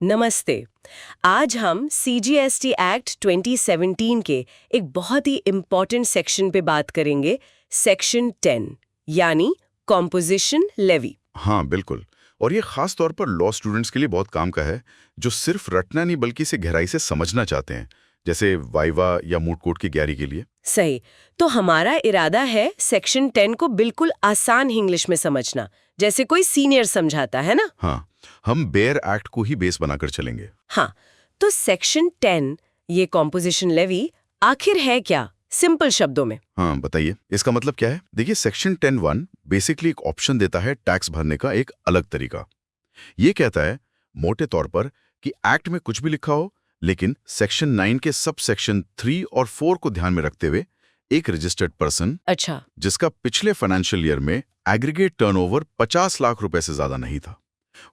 नमस्ते। आज हम सीजीएसटी एक्ट 2017 के एक बहुत ही इम्पॉर्टेंट सेक्शन पे बात करेंगे, सेक्शन 10 यानी कॉम्पोजिशन लेवी। हाँ बिल्कुल। और ये खास तौर पर लॉ स्टूडेंट्स के लिए बहुत काम का है, जो सिर्फ रटना नहीं बल्कि इसे गहराई से समझना चाहते हैं, जैसे वाइवा या मूट कोर्ट की ग्यारह के लिए। सही। तो हमारा इरादा है सेक्शन 10 को बिल्कुल आसान इंग्लिश में समझना, जैसे कोई सीनियर समझाता है ना। हाँ, हम बेयर एक्ट को ही बेस बनाकर चलेंगे। हाँ, तो सेक्शन 10 ये कॉम्पोजिशन लेवी आखिर है क्या, सिंपल शब्दों में? हाँ बताइए, इसका मतलब क्या है? देखिए, सेक्शन 10(1) बेसिकली एक ऑप्शन देता है टैक्स भरने का एक अलग तरीका। ये कहता है मोटे तौर पर कि एक्ट में कुछ भी लिखा हो, लेकिन सेक्शन 9 के सब सेक्शन 3 और 4 को ध्यान में रखते हुए एक रजिस्टर्ड पर्सन, अच्छा, जिसका पिछले फाइनेंशियल ईयर में एग्रीगेट टर्नओवर 50 लाख रुपए से ज्यादा नहीं था,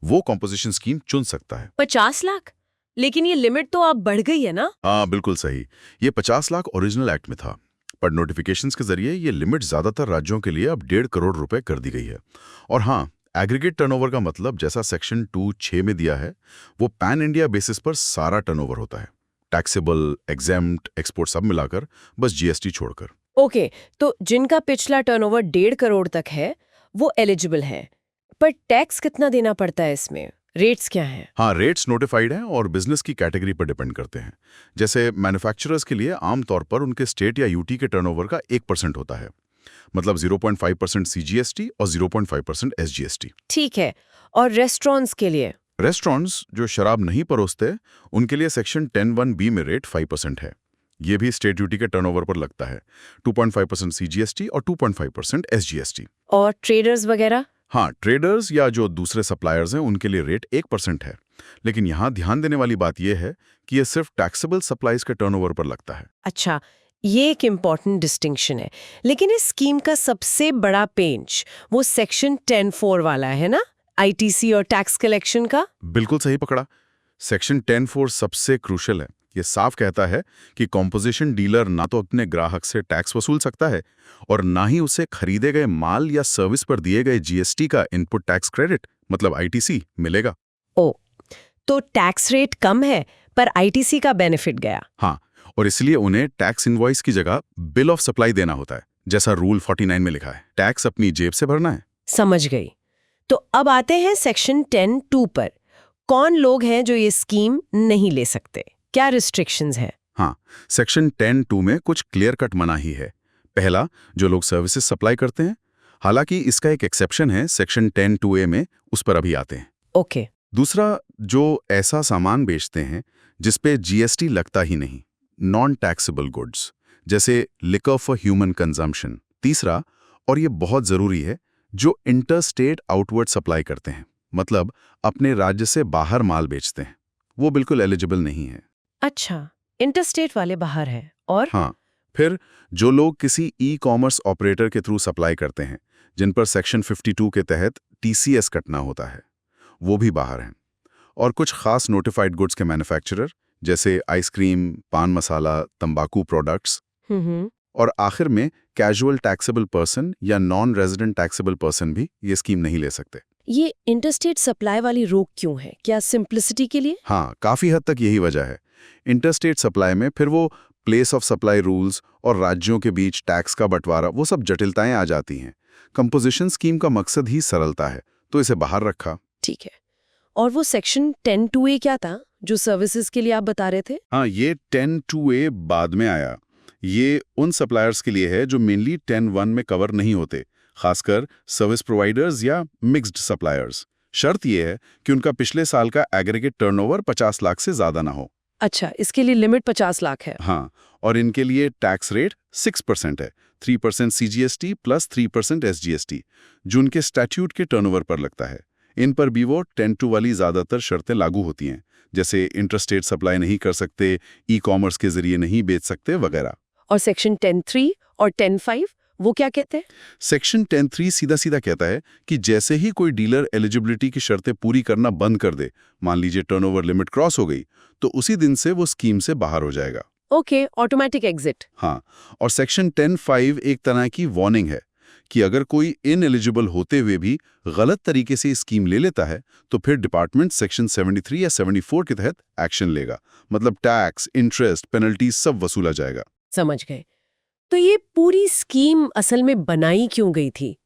वो कॉम्पोजिशन स्कीम चुन सकता है। 50 लाख? लेकिन ये लिमिट तो अब बढ़ गई है ना? हाँ बिल्कुल सही। ये 50 लाख ओरिजिनल एक्ट में था, पर नोटिफिकेशंस के जरिए ये लिमिट ज्यादातर राज्यों के लिए अब 1.5 करोड़ रुपए कर दी गई है। और हाँ, एग्रीगेट टर्नओवर का मतलब जैसा सेक्शन 2(6) में दिया है, वो पैन इंडिया बेसिस पर सारा टर्नओवर होता है, टैक्सेबल, एग्जेम्प्ट, एक्सपोर्ट सब मिलाकर, बस जीएसटी छोड़कर। ओके, तो जिनका पिछला टर्नओवर 1.5 करोड़ तक है, वो एलिजिबल है। पर टैक्स कितना देना पड़ता है इसमें? रेट्स क्या हैं? हाँ, रेट्स नोटिफाइड हैं और बिजनेस की कैटेगरी पर डिपेंड करते हैं। जैसे मैन्युफैक्चरर्स के लिए आमतौर पर उनके स्टेट या यूटी के टर्नओवर का 1% होता है, मतलब 0.5% सीजीएसटी और 0.5% एसजीएसटी। ठीक है। और रेस्टोरेंट्स के लिए? रेस्टोरेंट्स जो शराब नहीं परोसते, उनके लिए सेक्शन 10(1)(b) में रेट 5% है। ये भी स्टेट ड्यूटी के टर्नओवर पर लगता है, 2.5% सीजीएसटी और 2.5% एसजीएसटी। और ट्रेडर्स वगैरह? हाँ, ट्रेडर्स या जो दूसरे सप्लायर्स हैं, उनके लिए रेट 1% है। लेकिन यहाँ ध्यान देने वाली बात यह है कि यह सिर्फ टैक्सेबल सप्लाईज के टर्नओवर पर लगता है। अच्छा, ये एक इम्पॉर्टेंट डिस्टिंक्शन है। लेकिन इस स्कीम का सबसे बड़ा पेंच वो सेक्शन 10(4) वाला है ना, आईटीसी और टैक्स कलेक्शन का। बिल्कुल सही पकड़ा। सेक्शन 10(4) सबसे क्रूशल है। ये साफ कहता है कि कॉम्पोजिशन डीलर ना तो अपने ग्राहक से टैक्स वसूल सकता है और ना ही उसे खरीदे गए माल या सर्विस पर दिए गए जीएसटी का इनपुट टैक्स क्रेडिट, मतलब आईटीसी, मिलेगा। ओ, तो टैक्स रेट कम है पर आईटीसी का बेनिफिट गया। हाँ, और इसलिए उन्हें टैक्स इनवॉइस की जगह बिल ऑफ सप्लाई देना होता है, जैसा रूल 49 में लिखा है। टैक्स अपनी जेब से भरना है। समझ गई। तो अब आते हैं सेक्शन 10(2) पर। कौन लोग हैं जो ये स्कीम नहीं ले सकते? क्या रिस्ट्रिक्शंस हैं? हाँ, सेक्शन 10(2) में कुछ क्लियर कट मनाही है। पहला, जो लोग सर्विसेज सप्लाई करते हैं, हालांकि इसका एक एक्सेप्शन है सेक्शन 10(2)(a) में, उस पर अभी आते हैं। ओके। दूसरा, जो ऐसा सामान बेचते हैं जिसपे जीएसटी लगता ही नहीं, नॉन टैक्सेबल गुड्स, जैसे लिकर फॉर ह्यूमन कंजम्पशन। तीसरा, और ये बहुत जरूरी है, जो इंटरस्टेट आउटवर्ड सप्लाई करते हैं, मतलब अपने राज्य से बाहर माल बेचते हैं, वो बिल्कुल एलिजिबल नहीं है। अच्छा, इंटरस्टेट वाले बाहर हैं। और हाँ, फिर जो लोग किसी ई कॉमर्स ऑपरेटर के थ्रू सप्लाई करते हैं, जिन पर सेक्शन 52 के तहत टीसीएस कटना होता है, वो भी बाहर हैं। और कुछ खास नोटिफाइड गुड्स के मैन्युफैक्चरर, जैसे आइसक्रीम, पान मसाला, तंबाकू प्रोडक्ट्स। और आखिर में कैजुअल टैक्सेबल पर्सन या नॉन रेजिडेंट टैक्सेबल पर्सन भी ये स्कीम नहीं ले सकते। ये इंटरस्टेट सप्लाई वाली रोक क्यों है? क्या सिंप्लिसिटी के लिए? हाँ, काफी हद तक यही वजह है। इंटरस्टेट सप्लाई में फिर वो प्लेस ऑफ सप्लाई रूल्स और राज्यों के बीच टैक्स का बंटवारा, वो सब जटिलताएं आ जाती हैं। कंपोजिशन स्कीम का मकसद ही सरलता है, तो इसे बाहर रखा। ठीक है। और वो सेक्शन 10(2)(a) क्या था जो सर्विसेज के लिए आप बता रहे थे? हाँ, ये 10(2)(a) बाद में आया। ये उन सप्लायर्स के लिए है जो मेनली 10(1) में कवर नहीं होते, खासकर सर्विस प्रोवाइडर्स या मिक्स्ड सप्लायर्स। शर्त ये है कि उनका पिछले साल का एग्रीगेट टर्नओवर 50 लाख से ज्यादा ना हो। अच्छा, इसके लिए लिमिट 50 लाख है। हाँ, और इनके लिए टैक्स रेट 6% है, 3% सीजीएसटी प्लस 3% एसजीएसटी, जो उनके स्टैट्यूट के टर्नओवर पर लगता है। इन पर भी वो 10(2) वाली ज्यादातर शर्तें लागू होती हैं, जैसे इंटरस्टेट सप्लाई नहीं कर सकते, ई कॉमर्स के जरिए नहीं बेच सकते वगैरह। और सेक्शन 10(3) और 10(5) वो क्या कहते हैं? सेक्शन 10(3) सीधा सीधा कहता है कि जैसे ही कोई डीलर एलिजिबिलिटी की शर्तें पूरी करना बंद कर दे, मान लीजिए टर्नओवर लिमिट क्रॉस हो गई, तो उसी दिन से वो स्कीम से बाहर हो जाएगा। Okay, automatic exit. हाँ, और सेक्शन 10(5) एक तरह की वार्निंग है कि अगर कोई इनएलिजिबल होते हुए भी गलत तरीके से स्कीम ले लेता है तो फिर डिपार्टमेंट सेक्शन 73 या 74 के तहत एक्शन लेगा। मतलब टैक्स, इंटरेस्ट, पेनल्टी सब वसूला जाएगा। समझ गए। तो ये पूरी स्कीम असल में बनाई क्यों गई थी?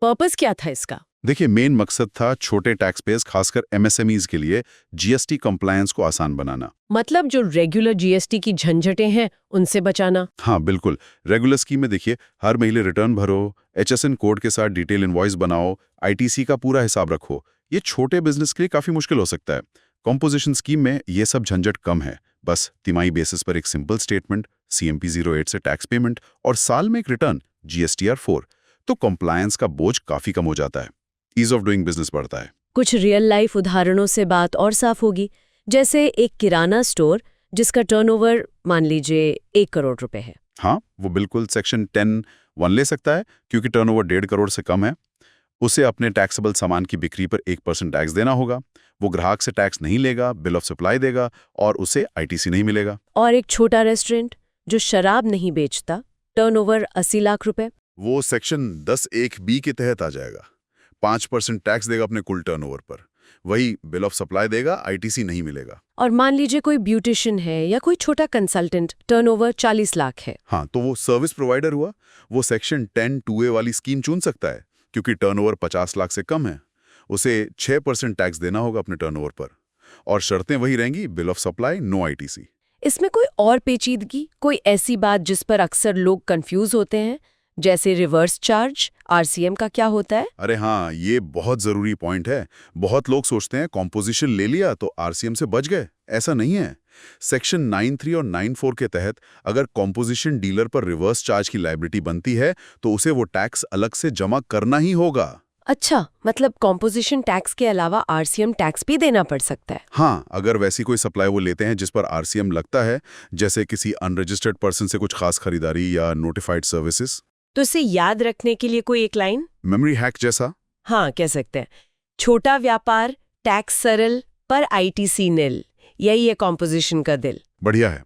पर्पस क्या था इसका? देखिए, मेन मकसद था छोटे टैक्स पेयर्स, खासकर एमएसएमईज के लिए जीएसटी कंप्लायंस को आसान बनाना। मतलब जो रेगुलर जीएसटी की झंझटें हैं उनसे बचाना। हाँ बिल्कुल। रेगुलर स्कीम में देखिए, हर महीने रिटर्न भरो, एचएसएन कोड के साथ डिटेल इनवॉइस बनाओ, आईटीसी का पूरा हिसाब रखो। ये छोटे बिजनेस के लिए काफी मुश्किल हो सकता है। कॉम्पोजिशन स्कीम में ये सब झंझट कम है। बस तिमाही बेसिस पर एक सिंपल स्टेटमेंट, CMP 08 से टैक्स पेमेंट और साल में एक रिटर्न GSTR 4, तो कंप्लायंस का बोझ काफी कम हो जाता है। ईज ऑफ डूइंग बिजनेस बढ़ता है। कुछ रियल लाइफ उदाहरणों से बात और साफ होगी। जैसे एक किराना स्टोर जिसका टर्नओवर मान लीजिए 1 करोड़ रुपए है। हाँ, वो बिल्कुल सेक्शन 10(1) ले सकता है, क्योंकि टर्नओवर 1.5 करोड़ से कम है। उसे अपने टैक्सेबल सामान की बिक्री पर 1% टैक्स देना होगा। वो ग्राहक से टैक्स नहीं लेगा, बिल ऑफ सप्लाई देगा और उसे आईटीसी नहीं मिलेगा। और एक छोटा रेस्टोरेंट जो शराब नहीं बेचता, टर्नओवर 80 लाख रुपए। वो सेक्शन 10(1)(b) के तहत आ जाएगा। 5% टैक्स देगा अपने कुल टर्नओवर पर। वही बिल ऑफ सप्लाई देगा, आईटीसी नहीं मिलेगा। और मान लीजिए कोई ब्यूटिशियन है या कोई छोटा कंसल्टेंट, टर्नओवर 40 लाख है। हाँ, तो वो सर्विस प्रोवाइडर हुआ। वो सेक्शन 10(2)(a) वाली स्कीम चुन सकता है, क्योंकि टर्नओवर 50 लाख से कम है। उसे 6% टैक्स देना होगा अपने टर्नओवर पर, और शर्तें वही रहेंगी, bill of supply, no ITC. इसमें कोई और पेचीदगी, कोई ऐसी बात जिस पर अक्सर लोग कंफ्यूज होते हैं, जैसे रिवर्स चार्ज, RCM का क्या होता है? अरे हाँ, ये बहुत जरूरी पॉइंट है। बहुत लोग सोचते हैं कॉम्पोजिशन ले लिया तो RCM से बच गए। ऐसा नहीं है। सेक्शन 93 और 94 के तहत अगर कॉम्पोजिशन डीलर पर रिवर्स चार्ज की लायबिलिटी बनती है तो उसे वो टैक्स अलग से जमा करना ही होगा। अच्छा, मतलब कॉम्पोजिशन टैक्स के अलावा RCM टैक्स भी देना पड़ सकता है? हाँ, अगर वैसी कोई सप्लाई वो लेते हैं जिस पर RCM लगता है, जैसे किसी अनरजिस्टर्ड पर्सन से कुछ खास खरीदारी या नोटिफाइड सर्विसेज। तो इसे याद रखने के लिए कोई एक लाइन? मेमोरी हैक जैसा? हाँ, कह सकते हैं। छोटा व्यापार, टैक्स सरल पर ITC निल। यही है कॉम्पोजिशन का दिल। बढ़िया है।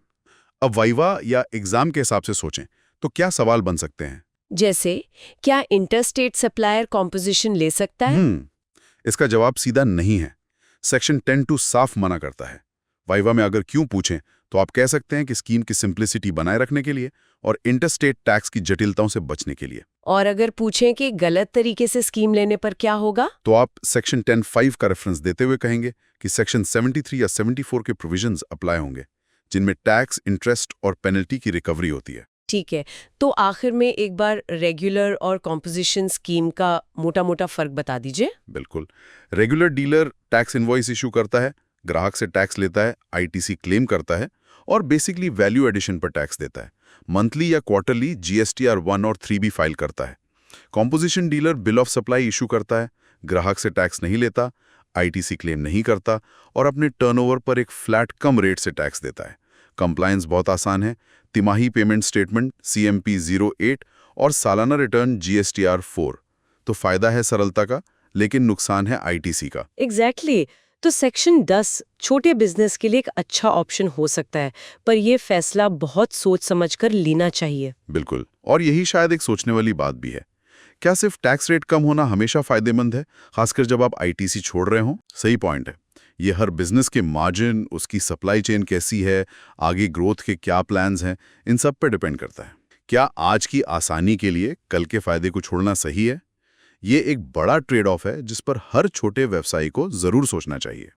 अब वाइवा या एग्जाम के हिसाब से सोचें तो क्या सवाल बन सकते हैं? जैसे, क्या इंटरस्टेट सप्लायर कॉम्पोजिशन ले सकता है? इसका जवाब सीधा नहीं है। सेक्शन 10(2) साफ मना करता है। वाइवा में अगर क्यों पूछें तो आप कह सकते हैं कि स्कीम की सिंप्लिसिटी बनाए रखने के लिए और इंटरस्टेट टैक्स की जटिलताओं से बचने के लिए। और अगर पूछें कि गलत तरीके से स्कीम लेने पर क्या होगा, तो आप सेक्शन 10(5) का रेफरेंस देते हुए कहेंगे कि सेक्शन 73 या 74 के प्रोविजंस अप्लाई होंगे, जिनमें टैक्स, इंटरेस्ट और पेनल्टी की रिकवरी होती है। ठीक है। तो आखिर में एक बार रेगुलर और कॉम्पोजिशन स्कीम का मोटा-मोटा फर्क बता दीजिए। बिल्कुल। Regular dealer tax invoice issue करता है, ग्राहक से टैक्स लेता है, आईटीसी क्लेम करता है और बेसिकली वैल्यू एडिशन पर टैक्स देता है। मंथली या क्वार्टरली GSTR 1 और 3 भी फाइल करता है। Composition dealer bill of supply issue करता है, ग्राहक से टैक्स नहीं लेता, आईटीसी क्लेम नहीं करता और अपने टर्नओवर पर एक फ्लैट कम रेट से टैक्स देता है। कंप्लायंस बहुत आसान है। तिमाही पेमेंट स्टेटमेंट CMP 08 और सालाना रिटर्न GSTR 4। तो फायदा है सरलता का, लेकिन नुकसान है आईटीसी का। एग्जैक्टली। तो सेक्शन 10 छोटे बिजनेस के लिए एक अच्छा ऑप्शन हो सकता है, पर यह फैसला बहुत सोच समझकर लेना चाहिए। बिल्कुल। और यही शायद एक सोचने वाली बात भी है। क्या सिर्फ टैक्स रेट कम होना हमेशा फायदेमंद है, खासकर जब आप आईटीसी छोड़ रहे हो? सही पॉइंट है। ये हर बिजनेस के मार्जिन, उसकी सप्लाई चेन कैसी है, आगे ग्रोथ के क्या प्लान्स हैं, इन सब पर डिपेंड करता है। क्या आज की आसानी के लिए कल के फायदे को छोड़ना सही है? ये एक बड़ा ट्रेड ऑफ है जिस पर हर छोटे व्यवसायी को जरूर सोचना चाहिए।